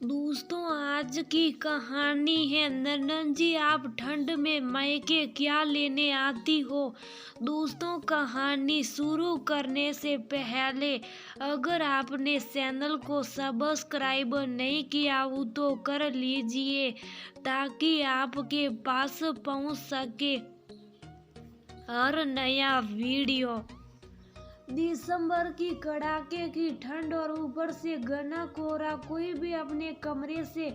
दोस्तों, आज की कहानी है नन्नन जी, आप ठंड में मायके क्या लेने आती हो। दोस्तों, कहानी शुरू करने से पहले अगर आपने चैनल को सब्सक्राइब नहीं किया हो तो कर लीजिए ताकि आपके पास पहुंच सके हर नया वीडियो। दिसंबर की कड़ाके की ठंड और ऊपर से घना कोहरा, कोई भी अपने कमरे से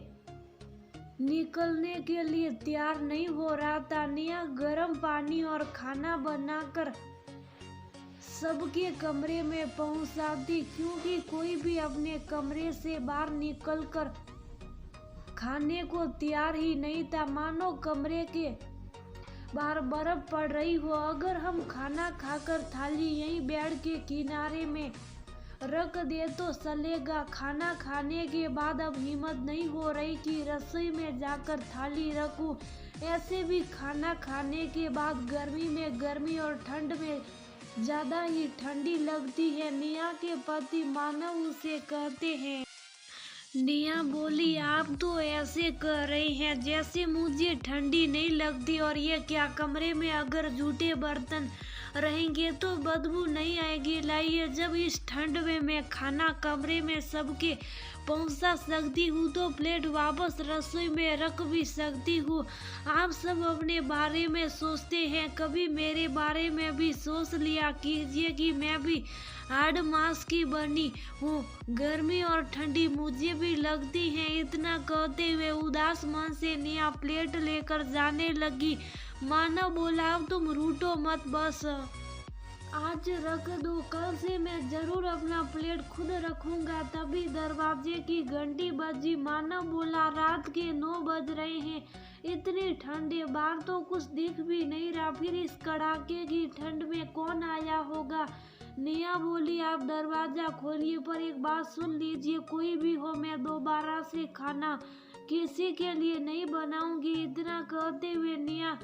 निकलने के लिए तैयार नहीं हो रहा था। निया गर्म पानी और खाना बनाकर सबके कमरे में पहुंचाती, क्योंकि कोई भी अपने कमरे से बाहर निकलकर खाने को तैयार ही नहीं था। मानो कमरे के बाहर बर्फ पड़ रही हो। अगर हम खाना खाकर थाली यहीं बेड के किनारे में रख दे तो चलेगा। खाना खाने के बाद अब हिम्मत नहीं हो रही कि रसोई में जाकर थाली रखूं। ऐसे भी खाना खाने के बाद गर्मी में गर्मी और ठंड में ज्यादा ही ठंडी लगती है। निया के पति मानव उसे कहते हैं। निया बोली, आप तो ऐसे कह रहे हैं जैसे मुझे ठंडी नहीं लगती। और ये क्या, कमरे में अगर जूठे बर्तन रहेंगे तो बदबू नहीं आएगी। लाइए, जब इस ठंड में मैं खाना कमरे में सबके पहुंचा सकती हूँ तो प्लेट वापस रसोई में रख भी सकती हूँ। आप सब अपने बारे में सोचते हैं, कभी मेरे बारे में भी सोच लिया कीजिए कि मैं भी हार्ड मास की बनी हूँ। गर्मी और ठंडी मुझे भी लगती है। इतना कहते हुए उदास मन से निया प्लेट लेकर जाने लगी। मानव बोला, अब तुम रूठो मत, बस आज रख दो, कल से मैं जरूर अपना प्लेट खुद रखूंगा। तभी दरवाजे की घंटी बजी। मानव बोला, रात के 9 बज रहे हैं, इतनी ठंडे बाहर तो कुछ दिख भी नहीं रहा, फिर इस कड़ाके की ठंड में कौन आया होगा। निया बोली, आप दरवाजा खोलिए, पर एक बात सुन लीजिए, कोई भी हो मैं दोबारा से खाना किसी के लिए नहीं बनाऊंगी। इतना कहते हुए निया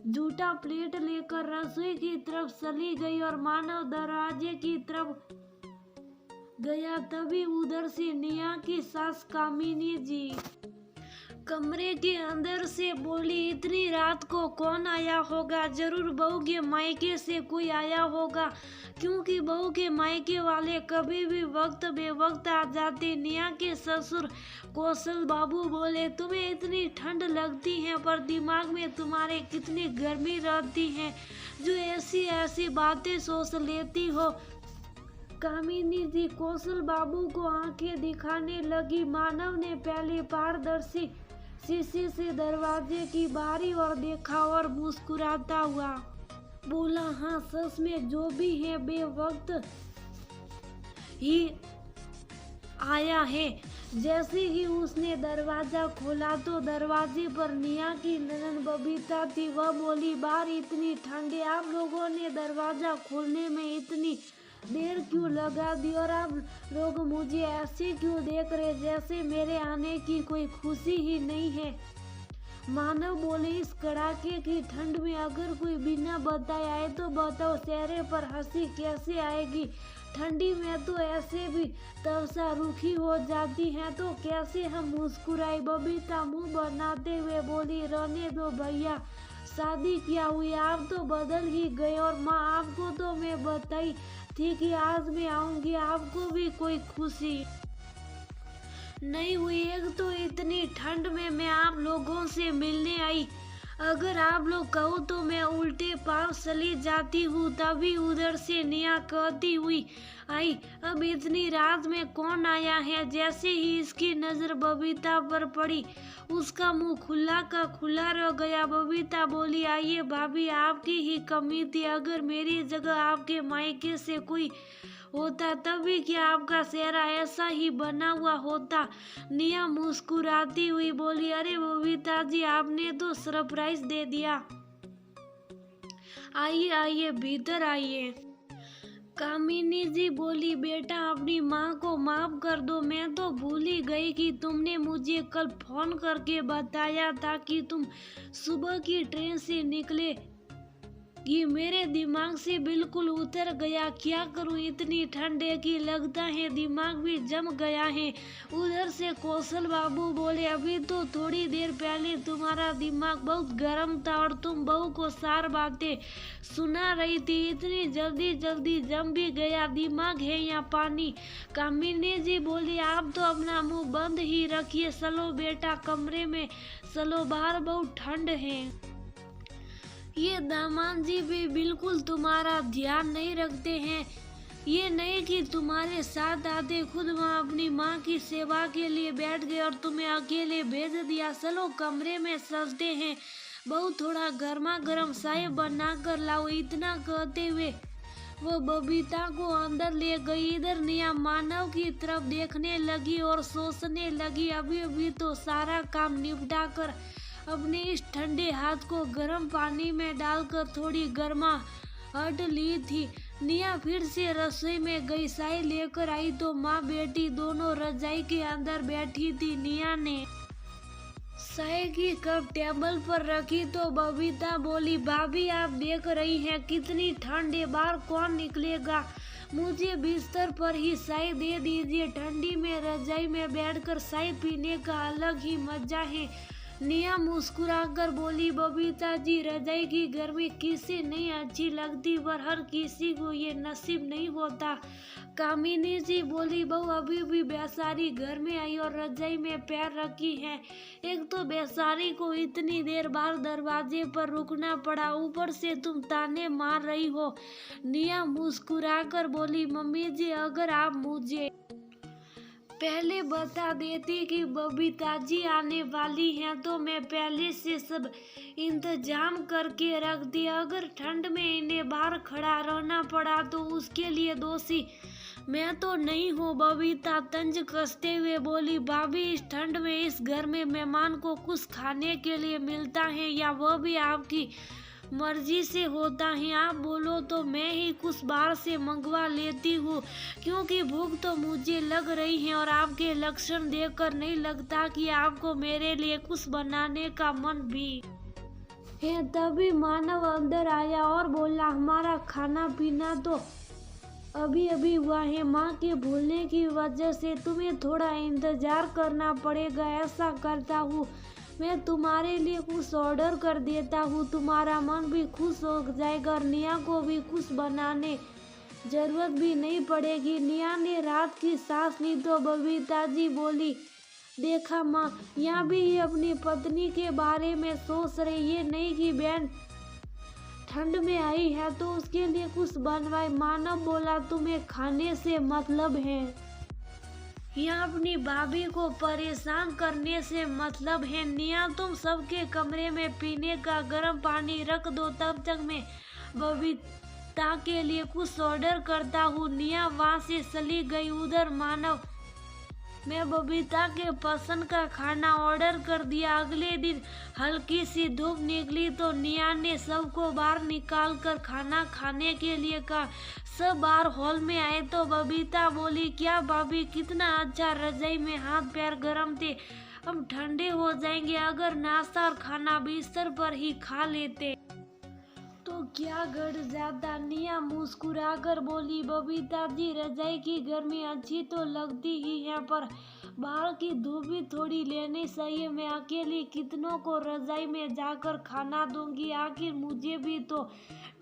जूठा प्लेट लेकर रसोई की तरफ चली गई और मानव दरवाजे की तरफ गया। तभी उधर से निया की सास कामिनी जी कमरे के अंदर से बोली, इतनी रात को कौन आया होगा, जरूर बहू के मायके से कोई आया होगा, क्योंकि बहू के मायके वाले कभी भी वक्त बेवक्त आ जाते। निया के ससुर कौशल बाबू बोले, तुम्हें इतनी ठंड लगती है पर दिमाग में तुम्हारे कितनी गर्मी रहती है, जो ऐसी ऐसी बातें सोच लेती हो। कामिनी जी कौशल बाबू को आंखें दिखाने लगी। मानव ने पहले पारदर्शी शीशे से दरवाजे की बारी और देखा और मुस्कुराता हुआ बोला, हाँ सच में जो भी है बेवक्त ही आया है। जैसे ही उसने दरवाजा खोला तो दरवाजे पर निया की ननद बबीता थी। वह बोली, बाहर इतनी ठंड है, आप लोगों ने दरवाजा खोलने में इतनी देर क्यों लगा दी, और आप लोग मुझे ऐसे क्यों देख रहे जैसे मेरे आने की कोई खुशी ही नहीं है। मानव बोले, इस कड़ाके की ठंड में अगर कोई बिना बताए आए तो बताओ, चेहरे पर हंसी कैसे आएगी। ठंडी में तो ऐसे भी तवसा रूखी हो जाती है, तो कैसे हम मुस्कुराए। बबीता मुंह बनाते हुए बोली, रहने दो भैया, शादी क्या हुई, आप तो बदल ही गए। और माँ, आपको तो मैं बताई थी कि आज मैं आऊंगी, आपको भी कोई खुशी नहीं हुई। एक तो इतनी ठंड में मैं आप लोगों से मिलने आई, अगर आप लोग कहो तो मैं उल्टे पांव चली जाती हूँ। तभी उधर से निया कहती हुई आई, अब इतनी रात में कौन आया है। जैसे ही इसकी नजर बबीता पर पड़ी, उसका मुंह खुला का खुला रह गया। बबीता बोली, आइए भाभी, आपकी ही कमी थी, अगर मेरी जगह आपके मायके से कोई होता तभी क्या आपका चेहरा ऐसा ही बना हुआ होता। निया मुस्कुराती हुई बोली, अरे बबीता जी, आपने तो सरप्राइज दे दिया, आइए आइए भीतर आइए। कामिनी जी बोली, बेटा अपनी माँ को माफ कर दो, मैं तो भूल ही गई कि तुमने मुझे कल फोन करके बताया था कि तुम सुबह की ट्रेन से निकले कि मेरे दिमाग से बिल्कुल उतर गया। क्या करूं, इतनी ठंड है कि लगता है दिमाग भी जम गया है। उधर से कौशल बाबू बोले, अभी तो थोड़ी देर पहले तुम्हारा दिमाग बहुत गर्म था और तुम बहू को सार बातें सुना रही थी, इतनी जल्दी जल्दी जम भी गया, दिमाग है या पानी। कामिनी जी बोली, आप तो अपना मुंह बंद ही रखिए, चलो बेटा कमरे में चलो, बाहर बहुत ठंड है। ये दामाद जी भी बिल्कुल तुम्हारा ध्यान नहीं रखते हैं। ये नहीं कि तुम्हारे साथ आते, खुद वहाँ अपनी माँ की सेवा के लिए बैठ गए और तुम्हें अकेले भेज दिया। चलो कमरे में चलते हैं, बहुत थोड़ा गर्मा गर्म चाय बना कर लाओ। इतना कहते हुए वो बबीता को अंदर ले गई। इधर निया मानव की तरफ देखने लगी और सोचने लगी, अभी अभी तो सारा काम निपटा कर अपने इस ठंडे हाथ को गर्म पानी में डालकर थोड़ी गर्मा हट ली थी। निया फिर से रसोई में गई, चाय लेकर आई तो माँ बेटी दोनों रजाई के अंदर बैठी थी। निया ने चाय की कप टेबल पर रखी तो बबीता बोली, भाभी आप देख रही हैं कितनी ठंड है, बाहर कौन निकलेगा, मुझे बिस्तर पर ही चाय दे दीजिए। ठंडी में रजाई में बैठकर चाय पीने का अलग ही मजा है। निया मुस्कुराकर बोली, बबीता जी रजाई की गर्मी किसी नहीं अच्छी लगती, पर हर किसी को ये नसीब नहीं होता। कामिनी जी बोली, बहू अभी भी बेचारी घर में आई और रजाई में पैर रखी है। एक तो बेचारी को इतनी देर बाहर दरवाजे पर रुकना पड़ा, ऊपर से तुम ताने मार रही हो। निया मुस्कुराकर बोली, मम्मी जी अगर आप मुझे पहले बता देती कि बबीता जी आने वाली हैं तो मैं पहले से सब इंतजाम करके रख दिया। अगर ठंड में इन्हें बाहर खड़ा रहना पड़ा तो उसके लिए दोषी मैं तो नहीं हूँ। बबीता तंज कसते हुए बोली, भाभी इस ठंड में इस घर में मेहमान को कुछ खाने के लिए मिलता है या वह भी आपकी मर्जी से होता है? आप बोलो तो मैं ही कुछ बाहर से मंगवा लेती हूँ, क्योंकि भूख तो मुझे लग रही है और आपके लक्षण देखकर नहीं लगता कि आपको मेरे लिए कुछ बनाने का मन भी है। तभी मानव अंदर आया और बोला, हमारा खाना पीना तो अभी अभी हुआ है, माँ के भूलने की वजह से तुम्हें थोड़ा इंतजार करना पड़ेगा। ऐसा करता हूँ मैं तुम्हारे लिए कुछ ऑर्डर कर देता हूँ, तुम्हारा मन भी खुश हो जाएगा और निया को भी कुछ बनाने जरूरत भी नहीं पड़ेगी। निया ने रात की सांस ली तो बबीता जी बोली, देखा माँ, यहाँ भी ये अपनी पत्नी के बारे में सोच रही, ये नहीं कि बहन ठंड में आई है तो उसके लिए कुछ बनवाए। मानव बोला, तुम्हें खाने से मतलब है या अपनी भाभी को परेशान करने से मतलब है? निया तुम सबके कमरे में पीने का गर्म पानी रख दो, तब तक मैं बबीता के लिए कुछ ऑर्डर करता हूँ। निया वहाँ से चली गई। उधर मानव मैं बबीता के पसंद का खाना ऑर्डर कर दिया। अगले दिन हल्की सी धूप निकली तो निया ने सबको बाहर निकाल कर खाना खाने के लिए कहा। सब बाहर हॉल में आए तो बबीता बोली, क्या भाभी कितना अच्छा, रजाई में हाथ पैर गर्म थे, अब ठंडे हो जाएंगे। अगर नाश्ता और खाना बिस्तर पर ही खा लेते तो क्या गड़ जाता। निया मुस्कुराकर बोली, बबीता जी रजाई की गर्मी अच्छी तो लगती ही है, पर बाहर की धूप भी थोड़ी लेनी चाहिए। मैं अकेली कितनों को रजाई में जाकर खाना दूंगी, आखिर मुझे भी तो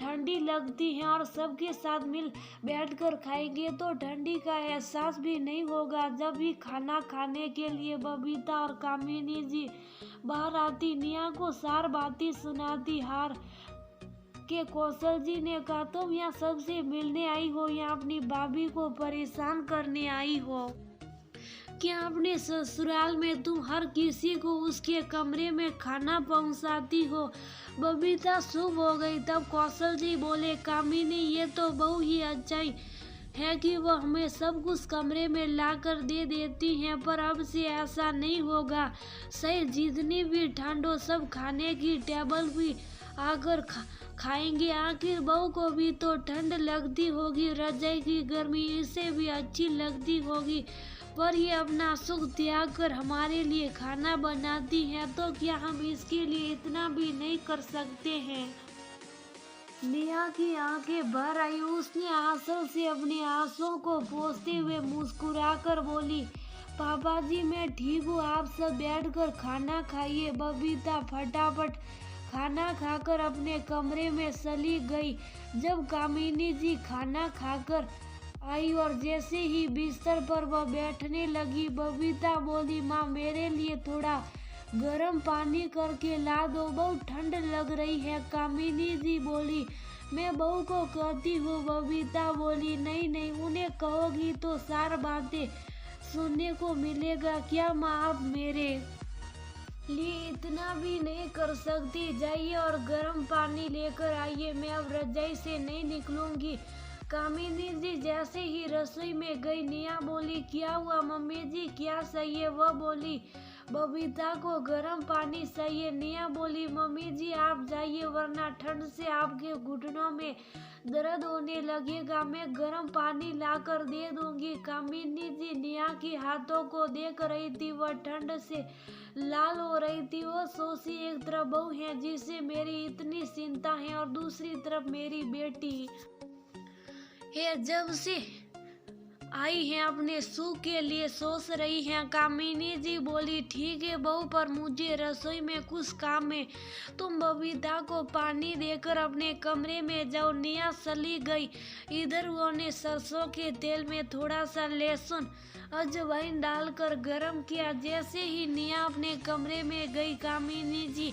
ठंडी लगती है और सबके साथ मिल बैठकर खाएंगे तो ठंडी का एहसास भी नहीं होगा। जब भी खाना खाने के लिए बबीता और कामिनी जी बाहर आती, निया को सार बातें सुनाती। हार के कौशल जी ने कहा, तुम यहाँ सबसे मिलने आई हो या अपनी भाभी को परेशान करने आई हो? क्या अपने ससुराल में तुम हर किसी को उसके कमरे में खाना पहुंचाती हो? बबीता चुप हो गई। तब कौशल जी बोले, कामिनी ये तो बहुत ही अच्छाई है कि वह हमें सब कुछ कमरे में लाकर दे देती हैं, पर अब से ऐसा नहीं होगा। सही जितनी भी ठंड हो सब खाने की टेबल भी आकर खाएंगे। आखिर बहू को भी तो ठंड लगती होगी, रजाई की गर्मी इसे भी अच्छी लगती होगी, पर ये अपना सुख त्याग कर हमारे लिए खाना बनाती है, तो क्या हम इसके लिए इतना भी नहीं कर सकते हैं? नेहा की आंखें भर आई। उसने आंचल से अपने आंसुओं को पोंछते हुए मुस्कुराकर बोली, पापा जी मैं ठीक हूँ, आप सब बैठकर खाना खाइए। बबीता फटाफट खाना खाकर अपने कमरे में चली गई। जब कामिनी जी खाना खाकर आई और जैसे ही बिस्तर पर वह बैठने लगी, बबीता बोली, माँ मेरे लिए थोड़ा गर्म पानी करके ला दो, बहुत ठंड लग रही है। कामिनी जी बोली, मैं बहू को कहती हूँ। बबीता बोली, नहीं नहीं, उन्हें कहोगी तो 4 बातें सुनने को मिलेगा। क्या माँ आप मेरे लिए इतना भी नहीं कर सकती? जाइए और गर्म पानी लेकर आइए, मैं अब रजाई से नहीं निकलूंगी। कामिनी जी जैसे ही रसोई में गई, नेहा बोली, क्या हुआ मम्मी जी, क्या चाहिए? वह बोली, बबीता को गर्म पानी चाहिए। नेहा बोली, मम्मी जी आप जाइए वरना ठंड से आपके घुटनों में दर्द होने लगेगा, मैं गर्म पानी लाकर दे दूंगी। कामिनी जी नेहा के हाथों को देख रही थी, वह ठंड से लाल हो रही थी। वो सोची, एक तरफ बहू है जिससे मेरी इतनी चिंता है और दूसरी तरफ मेरी बेटी है, जब से आई हैं अपने सुख के लिए सोच रही हैं। कामिनी जी बोली, ठीक है बहू, पर मुझे रसोई में कुछ काम है, तुम बबीता को पानी देकर अपने कमरे में जाओ। नेहा चली गई। इधर उन्होंने सरसों के तेल में थोड़ा सा लहसुन अजवाइन डालकर गरम किया। जैसे ही नेहा अपने कमरे में गई, कामिनी जी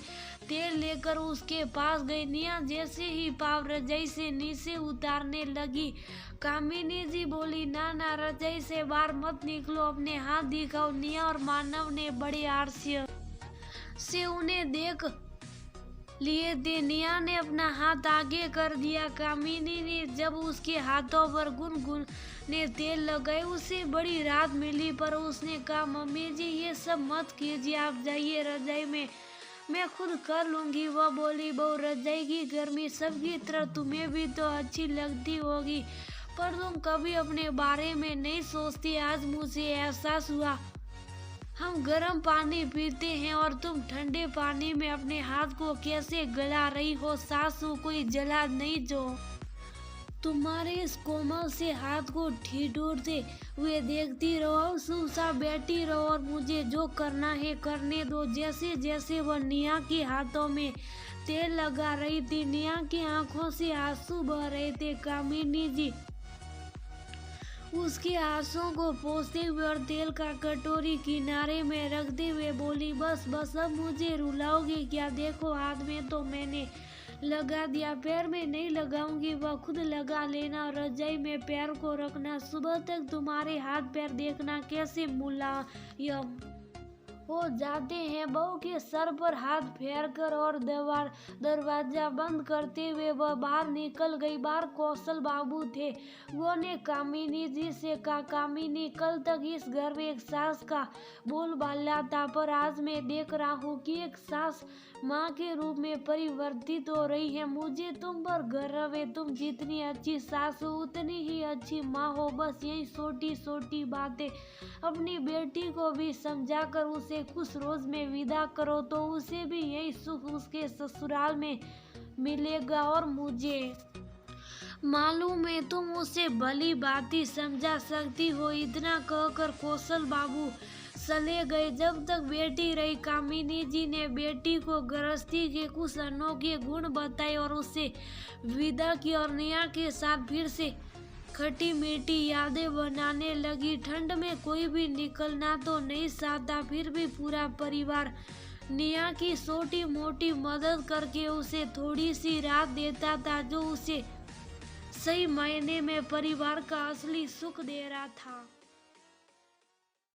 तेल लेकर उसके पास गई। नेहा जैसे ही पाव रजाई से नीचे उतारने लगी, कामिनी जी बोली, ना ना, रजाई से बाहर मत निकलो, अपने हाथ दिखाओ। नेहा और मानव ने बड़े आश्चर्य से उन्हें देख लिए थे। नेहा ने अपना हाथ आगे कर दिया। कामिनी ने जब उसके हाथों पर गुनगुन ने तेल लगाए, उसे बड़ी राहत मिली, पर उसने कहा, मम्मी जी ये सब मत कीजिए, आप जाइए रजाई में, मैं खुद कर लूंगी। वह बोली, बहू रजाई की गर्मी सबकी तरह तुम्हें भी तो अच्छी लगती होगी, पर तुम कभी अपने बारे में नहीं सोचती। आज मुझे एहसास हुआ, हम गर्म पानी पीते हैं और तुम ठंडे पानी में अपने हाथ को कैसे गला रही हो। सासू कोई जला नहीं जो तुम्हारे इस कोमल से हाथ को ठिठुरते हुए देखती रहो, चुपचाप बैठी रहो और मुझे जो करना है करने दो। जैसे जैसे वह नेहा के हाथों में तेल लगा रही थी, नेहा की आंखों से आंसू बह रहे थे। कामिनी जी उसके आंसुओं को पोंछते हुए और तेल का कटोरी किनारे में रखते हुए बोली, बस बस, अब मुझे रुलाओगी क्या? देखो हाथ में तो मैंने लगा दिया, पैर में नहीं लगाऊंगी, वह खुद लगा लेना। रजाई में पैर को रखना, सुबह तक तुम्हारे हाथ पैर देखना कैसे मुलायम हो जाते हैं। बहू के सर पर हाथ फेर कर और दरवाजा बंद करते हुए वह बाहर निकल गई। बाहर कौशल बाबू थे। वो ने कामिनी जी से कहा, कामिनी, कल तक इस घर में एक सास का बोलबाला था, पर आज मैं देख रहा हूँ कि एक सास माँ के रूप में परिवर्तित हो रही है। मुझे तुम पर गर्व है, तुम जितनी अच्छी सास हो उतनी ही अच्छी माँ हो। बस यही छोटी छोटी बातें अपनी बेटी को भी समझा कर उसे कुछ रोज में विदा करो, तो उसे भी यही सुख उसके ससुराल में मिलेगा। और मुझे मालूम है तुम उसे भली भांति समझा सकती हो। इतना कहकर कौशल बाबू चले गए। जब तक बेटी रही, कामिनी जी ने बेटी को गृहस्थी के कुछ अनोखे गुण बताए और उसे विदा की और नेहा के साथ फिर से खट्टी मीठी यादें बनाने लगी। ठंड में कोई भी निकलना तो नहीं चाहता, फिर भी पूरा परिवार नेहा की छोटी मोटी मदद करके उसे थोड़ी सी राहत देता था, जो उसे सही मायने में परिवार का असली सुख दे रहा था।